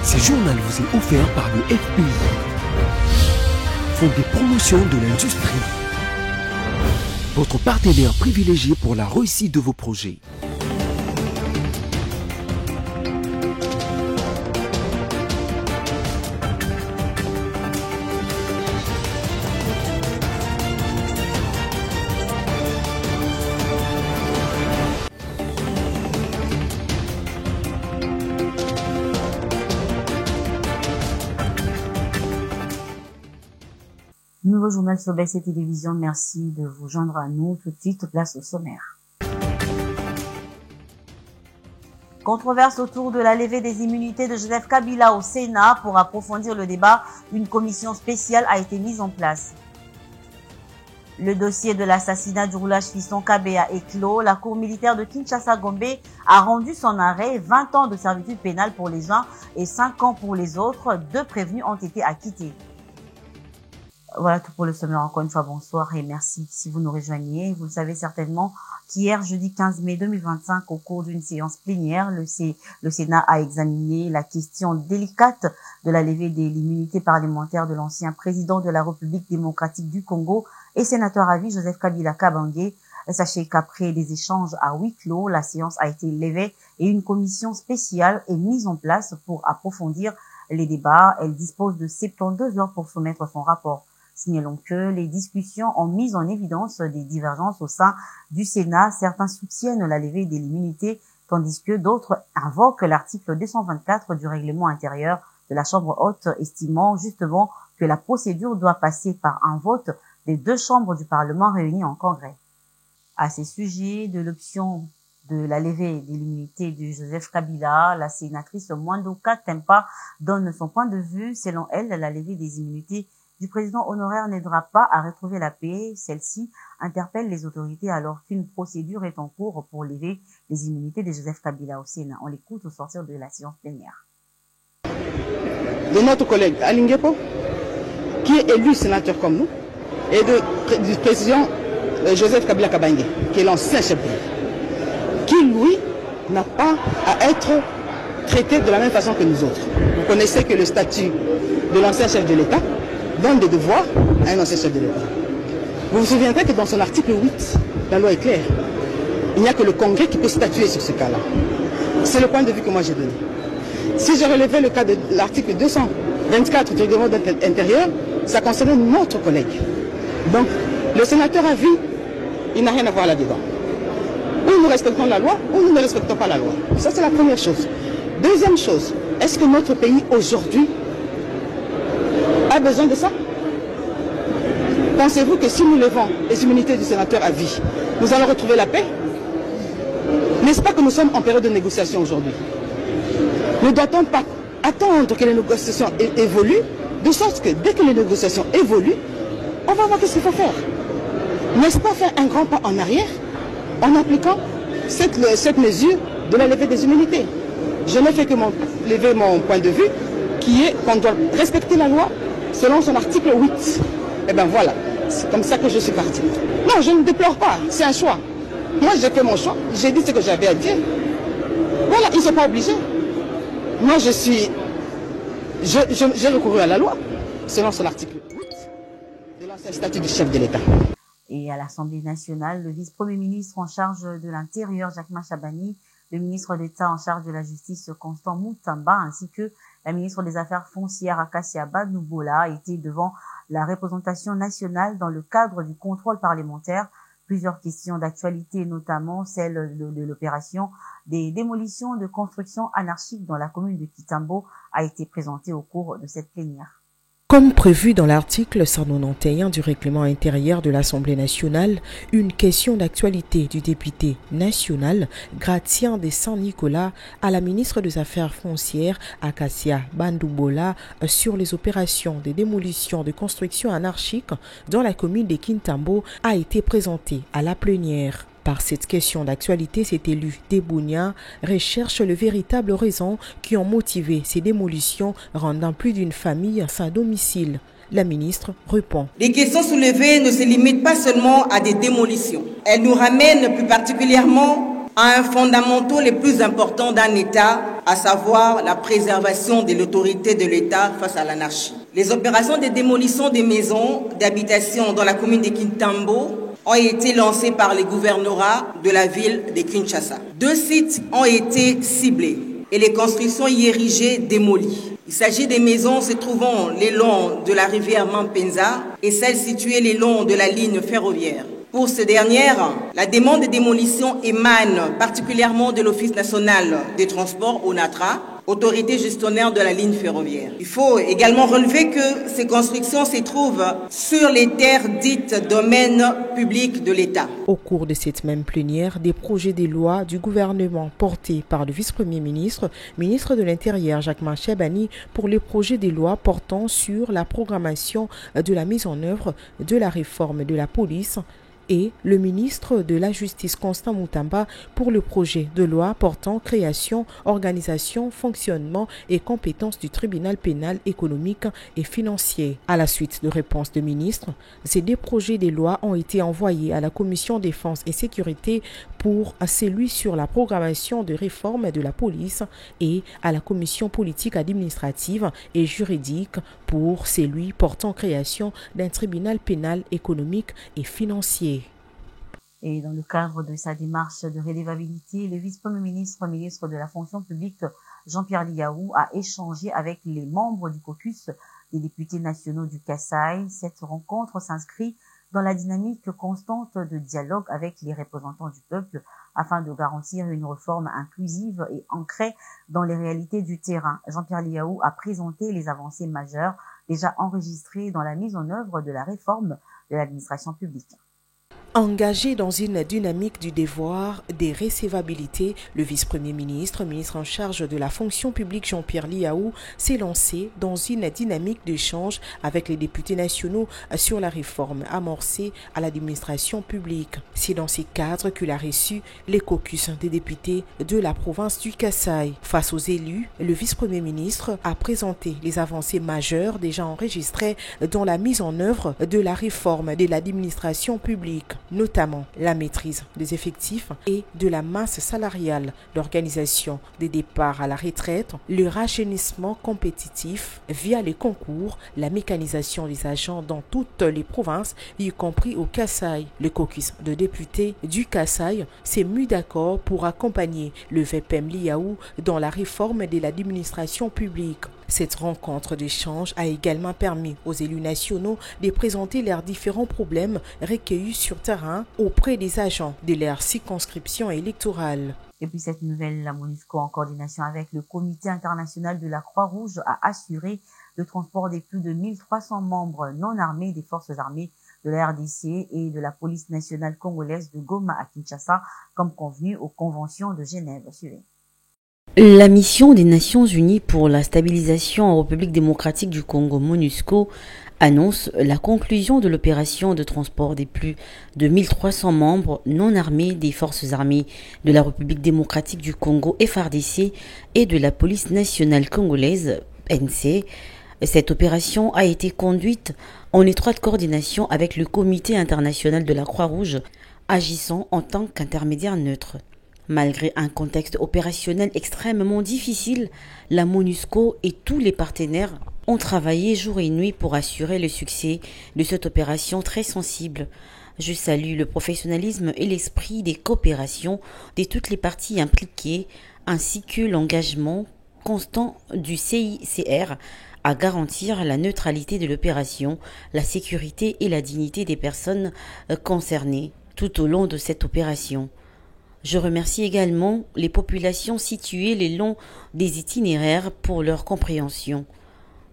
Ce journal vous est offert par le FPI, Fonds de promotion de l'industrie, votre partenaire privilégié pour la réussite de vos projets. Nouveau journal sur BC Télévision, merci de vous joindre à nous. Tout de suite, place au sommaire. Controverse autour de la levée des immunités de Joseph Kabila au Sénat. Pour approfondir le débat, une commission spéciale a été mise en place. Le dossier de l'assassinat du roulage fiston Kabea est clos. La cour militaire de Kinshasa-Gombe a rendu son arrêt. 20 ans de servitude pénale pour les uns et 5 ans pour les autres. 2 prévenus ont été acquittés. Voilà tout pour le sommaire. Encore une fois, bonsoir et merci si vous nous rejoignez. Vous le savez certainement qu'hier, jeudi 15 mai 2025, au cours d'une séance plénière, le Sénat a examiné la question délicate de la levée de l'immunité parlementaire de l'ancien président de la République démocratique du Congo et sénateur à vie Joseph Kabila Kabange. Sachez qu'après des échanges à huis clos, la séance a été levée et une commission spéciale est mise en place pour approfondir les débats. Elle dispose de 72 heures pour soumettre son rapport. Signalons que les discussions ont mis en évidence des divergences au sein du Sénat. Certains soutiennent la levée de l'immunité, tandis que d'autres invoquent l'article 224 du règlement intérieur de la Chambre haute, estimant justement que la procédure doit passer par un vote des 2 chambres du Parlement réunies en Congrès. À ces sujets de l'option de la levée de l'immunité de Joseph Kabila, la sénatrice Mwandoka Tempa donne son point de vue. Selon elle, la levée des immunités du président honoraire n'aidera pas à retrouver la paix. Celle-ci interpelle les autorités alors qu'une procédure est en cours pour lever les immunités de Joseph Kabila au Sénat. On l'écoute au sortir de la séance plénière. De notre collègue Alingepo, qui est élu sénateur comme nous, et du président Joseph Kabila Kabange, qui est l'ancien chef de l'État, qui, lui, n'a pas à être traité de la même façon que nous autres. Vous connaissez que le statut de l'ancien chef de l'État donne des devoirs à un ancien chef de l'État. Vous vous souviendrez que dans son article 8, la loi est claire. Il n'y a que le Congrès qui peut statuer sur ce cas-là. C'est le point de vue que moi j'ai donné. Si je relevais le cas de l'article 224 du règlement intérieur, ça concernait notre collègue. Donc, le sénateur à vie, il n'a rien à voir là-dedans. Ou nous respectons la loi, ou nous ne respectons pas la loi. Ça, c'est la première chose. Deuxième chose, est-ce que notre pays aujourd'hui a besoin de ça? Pensez-vous que si nous levons les immunités du sénateur à vie, nous allons retrouver la paix? N'est-ce pas que nous sommes en période de négociation aujourd'hui? Ne doit-on pas attendre que les négociations évoluent, de sorte que dès que les négociations évoluent, on va voir ce qu'il faut faire? N'est-ce pas faire un grand pas en arrière en appliquant cette mesure de la levée des immunités? Je n'ai fait que lever mon point de vue, qui est qu'on doit respecter la loi selon son article 8. Et bien voilà, c'est comme ça que je suis parti. Non, je ne déplore pas, c'est un choix. Moi j'ai fait mon choix, j'ai dit ce que j'avais à dire. Voilà, ils ne sont pas obligés. Moi j'ai recouru à la loi, selon son article 8 de l'ancien statut du chef de l'État. Et à l'Assemblée nationale, le vice-premier ministre en charge de l'Intérieur, Jacques Machabani, le ministre d'État en charge de la Justice, Constant Moutamba, ainsi que la ministre des Affaires foncières, Akasia Badoubola, étaient devant la représentation nationale dans le cadre du contrôle parlementaire. Plusieurs questions d'actualité, notamment celle de l'opération des démolitions de constructions anarchiques dans la commune de Kitambo, a été présentée au cours de cette plénière. Comme prévu dans l'article 191 du règlement intérieur de l'Assemblée nationale, une question d'actualité du député national Gratien de Saint-Nicolas à la ministre des Affaires foncières Akasia Bandoubola sur les opérations de démolition de constructions anarchiques dans la commune de Kintambo a été présentée à la plénière. Par cette question d'actualité, cet élu Debounia recherche les véritables raisons qui ont motivé ces démolitions, rendant plus d'une famille sans domicile. La ministre répond. Les questions soulevées ne se limitent pas seulement à des démolitions. Elles nous ramènent plus particulièrement à un fondamental les plus importants d'un État, à savoir la préservation de l'autorité de l'État face à l'anarchie. Les opérations de démolition des maisons d'habitation dans la commune de Kintambo ont été lancées par les gouvernorats de la ville de Kinshasa. 2 sites ont été ciblés et les constructions y érigées démolies. Il s'agit des maisons se trouvant le long de la rivière Mampenza et celles situées le long de la ligne ferroviaire. Pour ces dernières, la demande de démolition émane particulièrement de l'Office national des transports, ONATRA, autorité gestionnaire de la ligne ferroviaire. Il faut également relever que ces constructions se trouvent sur les terres dites domaine public de l'État. Au cours de cette même plénière, des projets de loi du gouvernement portés par le vice-premier ministre, ministre de l'Intérieur Jacques Chebani, pour les projets de loi portant sur la programmation de la mise en œuvre de la réforme de la police, et le ministre de la Justice Constant Moutamba pour le projet de loi portant création, organisation, fonctionnement et compétences du tribunal pénal économique et financier. À la suite de réponses de ministres, ces 2 projets de loi ont été envoyés à la Commission défense et sécurité pour celui sur la programmation de réforme de la police et à la Commission politique administrative et juridique pour celui portant création d'un tribunal pénal économique et financier. Et dans le cadre de sa démarche de relevabilité, le vice-premier ministre, ministre de la fonction publique, Jean-Pierre Liaou, a échangé avec les membres du caucus des députés nationaux du Kasaï. Cette rencontre s'inscrit dans la dynamique constante de dialogue avec les représentants du peuple afin de garantir une réforme inclusive et ancrée dans les réalités du terrain. Jean-Pierre Liaou a présenté les avancées majeures déjà enregistrées dans la mise en œuvre de la réforme de l'administration publique. Engagé dans une dynamique du devoir des recevabilités, le vice-premier ministre, ministre en charge de la fonction publique Jean-Pierre Liaou, s'est lancé dans une dynamique d'échange avec les députés nationaux sur la réforme amorcée à l'administration publique. C'est dans ces cadres qu'il a reçu les caucus des députés de la province du Kasaï. Face aux élus, le vice-premier ministre a présenté les avancées majeures déjà enregistrées dans la mise en œuvre de la réforme de l'administration publique, notamment la maîtrise des effectifs et de la masse salariale, l'organisation des départs à la retraite, le rajeunissement compétitif via les concours, la mécanisation des agents dans toutes les provinces, y compris au Kasaï. Le caucus de députés du Kasaï s'est mis d'accord pour accompagner le VPM Liaou dans la réforme de l'administration publique. Cette rencontre d'échange a également permis aux élus nationaux de présenter leurs différents problèmes recueillis sur terrain auprès des agents de leur circonscription électorale. Et puis cette nouvelle, la MONUSCO, en coordination avec le Comité international de la Croix-Rouge, a assuré le transport des plus de 1300 membres non armés des forces armées de la RDC et de la police nationale congolaise de Goma à Kinshasa, comme convenu aux conventions de Genève. Suivez. La mission des Nations Unies pour la stabilisation en République démocratique du Congo, MONUSCO, annonce la conclusion de l'opération de transport des plus de 1300 membres non armés des forces armées de la République démocratique du Congo, FARDC, et de la police nationale congolaise, PNC. Cette opération a été conduite en étroite coordination avec le Comité international de la Croix-Rouge, agissant en tant qu'intermédiaire neutre. Malgré un contexte opérationnel extrêmement difficile, la MONUSCO et tous les partenaires ont travaillé jour et nuit pour assurer le succès de cette opération très sensible. Je salue le professionnalisme et l'esprit des coopérations de toutes les parties impliquées, ainsi que l'engagement constant du CICR à garantir la neutralité de l'opération, la sécurité et la dignité des personnes concernées tout au long de cette opération. Je remercie également les populations situées le long des itinéraires pour leur compréhension,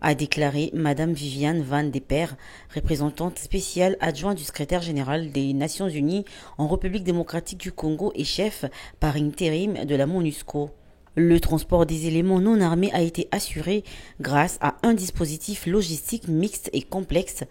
a déclaré Madame Viviane Van de Per, représentante spéciale adjointe du secrétaire général des Nations Unies en République démocratique du Congo et chef par intérim de la MONUSCO. Le transport des éléments non armés a été assuré grâce à un dispositif logistique mixte et complexe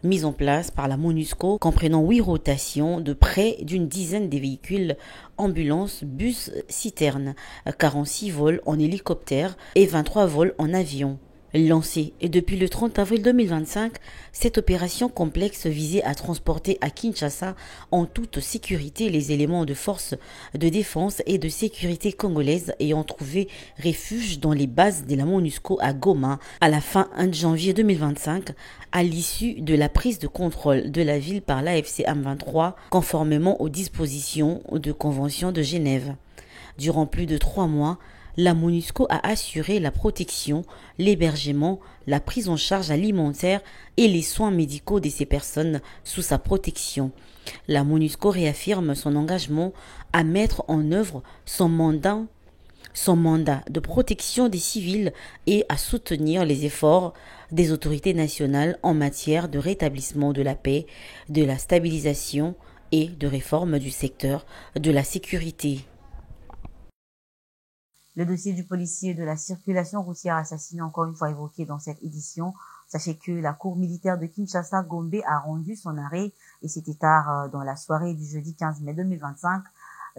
mis en place par la MONUSCO, comprenant 8 rotations de près d'une dizaine de véhicules, ambulances, bus, citernes, 46 vols en hélicoptère et 23 vols en avion. lancée. Et depuis le 30 avril 2025, cette opération complexe visait à transporter à Kinshasa en toute sécurité les éléments de forces de défense et de sécurité congolaises ayant trouvé refuge dans les bases de la MONUSCO à Goma à la fin de janvier 2025, à l'issue de la prise de contrôle de la ville par l'AFC M23, conformément aux dispositions de Convention de Genève. Durant plus de 3 mois, la MONUSCO a assuré la protection, l'hébergement, la prise en charge alimentaire et les soins médicaux de ces personnes sous sa protection. La MONUSCO réaffirme son engagement à mettre en œuvre son mandat de protection des civils et à soutenir les efforts des autorités nationales en matière de rétablissement de la paix, de la stabilisation et de réforme du secteur de la sécurité. Le dossier du policier de la circulation routière assassiné encore une fois évoqué dans cette édition. Sachez que la cour militaire de Kinshasa, Gombe, a rendu son arrêt et c'était tard dans la soirée du jeudi 15 mai 2025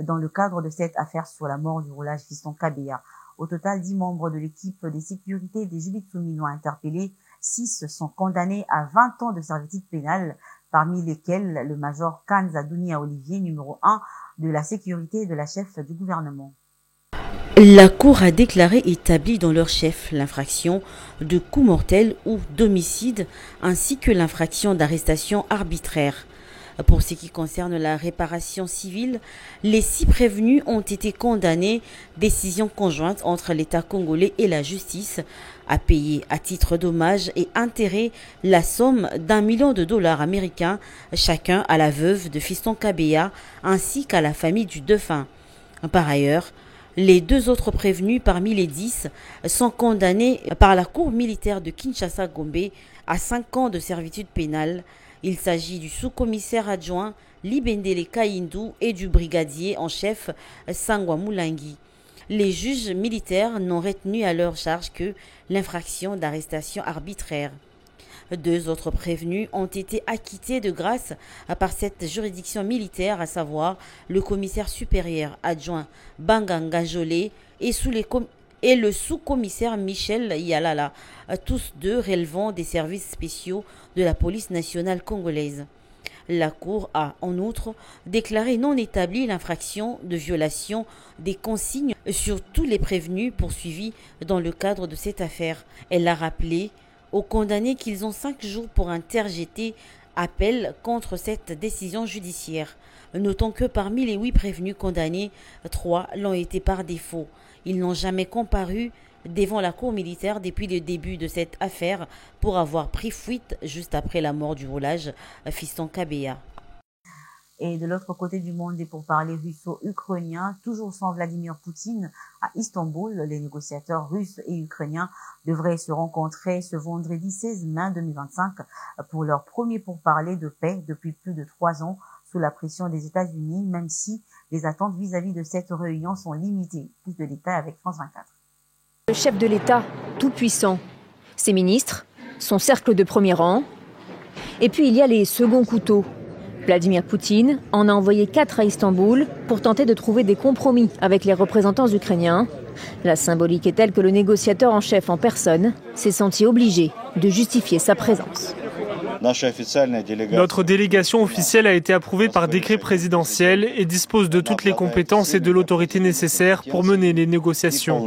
dans le cadre de cette affaire sur la mort du roulage Fiston Kabeya. Au total, 10 membres de l'équipe de sécurité des Judith Soumino interpellés, 6 sont condamnés à 20 ans de servitude pénale, parmi lesquels le major Kanza Dunia Olivier, numéro 1 de la sécurité de la chef du gouvernement. La Cour a déclaré établi dans leur chef l'infraction de coup mortel ou d'homicide ainsi que l'infraction d'arrestation arbitraire. Pour ce qui concerne la réparation civile, les 6 prévenus ont été condamnés, décision conjointe entre l'État congolais et la justice, à payer à titre dommages et intérêts la somme d'1 million de dollars américains chacun à la veuve de Fiston Kabeya ainsi qu'à la famille du défunt. Par ailleurs, les 2 autres prévenus parmi les 10 sont condamnés par la cour militaire de Kinshasa-Gombe à 5 ans de servitude pénale. Il s'agit du sous-commissaire adjoint Libendele Kaindou et du brigadier en chef Sangwa Moulangi. Les juges militaires n'ont retenu à leur charge que l'infraction d'arrestation arbitraire. 2 autres prévenus ont été acquittés de grâce par cette juridiction militaire, à savoir le commissaire supérieur adjoint Banganga Jolé et le sous-commissaire Michel Yalala, tous 2 relevant des services spéciaux de la police nationale congolaise. La Cour a, en outre, déclaré non établie l'infraction de violation des consignes sur tous les prévenus poursuivis dans le cadre de cette affaire. Elle a rappelé aux condamnés qu'ils ont 5 jours pour interjeter appel contre cette décision judiciaire. Notons que parmi les 8 prévenus condamnés, 3 l'ont été par défaut. Ils n'ont jamais comparu devant la cour militaire depuis le début de cette affaire pour avoir pris fuite juste après la mort du roulage Fiston Kabeya. Et de l'autre côté du monde, et pour parler russo-ukrainien, toujours sans Vladimir Poutine, à Istanbul, les négociateurs russes et ukrainiens devraient se rencontrer ce vendredi 16 mai 2025 pour leur premier pourparlers de paix depuis plus de 3 ans sous la pression des États-Unis, même si les attentes vis-à-vis de cette réunion sont limitées. Plus de détails avec France 24. Le chef de l'État, tout puissant, ses ministres, son cercle de premier rang, et puis il y a les seconds couteaux. Vladimir Poutine en a envoyé 4 à Istanbul pour tenter de trouver des compromis avec les représentants ukrainiens. La symbolique est telle que le négociateur en chef en personne s'est senti obligé de justifier sa présence. Notre délégation officielle a été approuvée par décret présidentiel et dispose de toutes les compétences et de l'autorité nécessaires pour mener les négociations.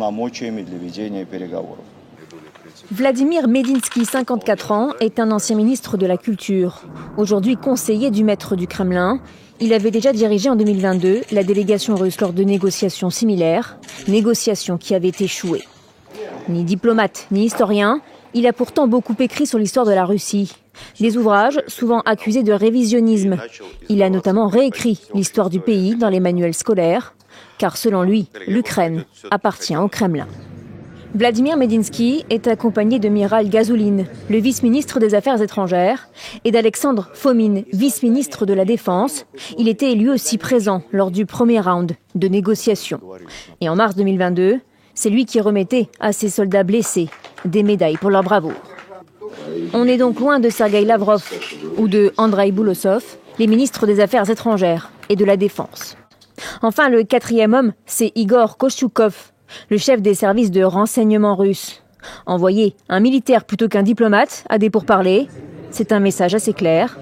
Vladimir Medinsky, 54 ans, est un ancien ministre de la Culture. Aujourd'hui conseiller du maître du Kremlin, il avait déjà dirigé en 2022 la délégation russe lors de négociations similaires, négociations qui avaient échoué. Ni diplomate, ni historien, il a pourtant beaucoup écrit sur l'histoire de la Russie. Des ouvrages souvent accusés de révisionnisme. Il a notamment réécrit l'histoire du pays dans les manuels scolaires, car selon lui, l'Ukraine appartient au Kremlin. Vladimir Medinsky est accompagné de Miral Gazulin, le vice-ministre des Affaires étrangères, et d'Alexandre Fomin, vice-ministre de la Défense. Il était lui aussi présent lors du premier round de négociations. Et en mars 2022, c'est lui qui remettait à ses soldats blessés des médailles pour leur bravoure. On est donc loin de Sergueï Lavrov ou de Andrei Boulosov, les ministres des Affaires étrangères et de la Défense. Enfin, le 4e homme, c'est Igor Kostyukov, le chef des services de renseignement russes. Envoyer un militaire plutôt qu'un diplomate à des pourparlers, c'est un message assez clair.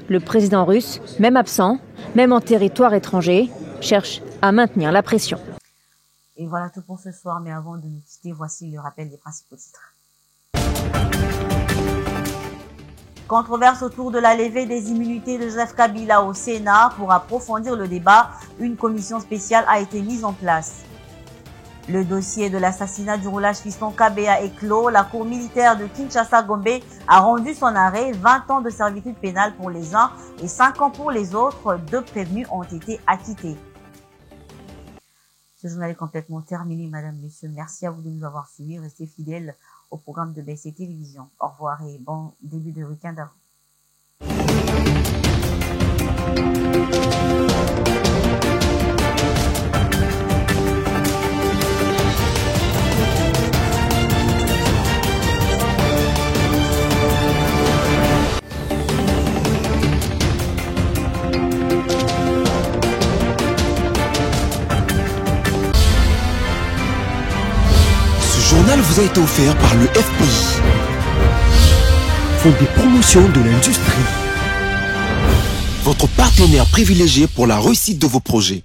Le président russe, même absent, même en territoire étranger, cherche à maintenir la pression. Et voilà tout pour ce soir, mais avant de nous quitter, voici le rappel des principaux titres. Controverse autour de la levée des immunités de Joseph Kabila au Sénat. Pour approfondir le débat, une commission spéciale a été mise en place. Le dossier de l'assassinat du roulage fiston Kabea est clos. La cour militaire de Kinshasa-Gombe a rendu son arrêt. 20 ans de servitude pénale pour les uns et 5 ans pour les autres. 2 prévenus ont été acquittés. Ce journal est complètement terminé, madame, messieurs. Merci à vous de nous avoir suivis. Restez fidèles au programme de BC Télévision. Au revoir et bon début de week-end à vous. Ce journal vous a été offert par le FPI, Fonds des promotions de l'industrie, votre partenaire privilégié pour la réussite de vos projets.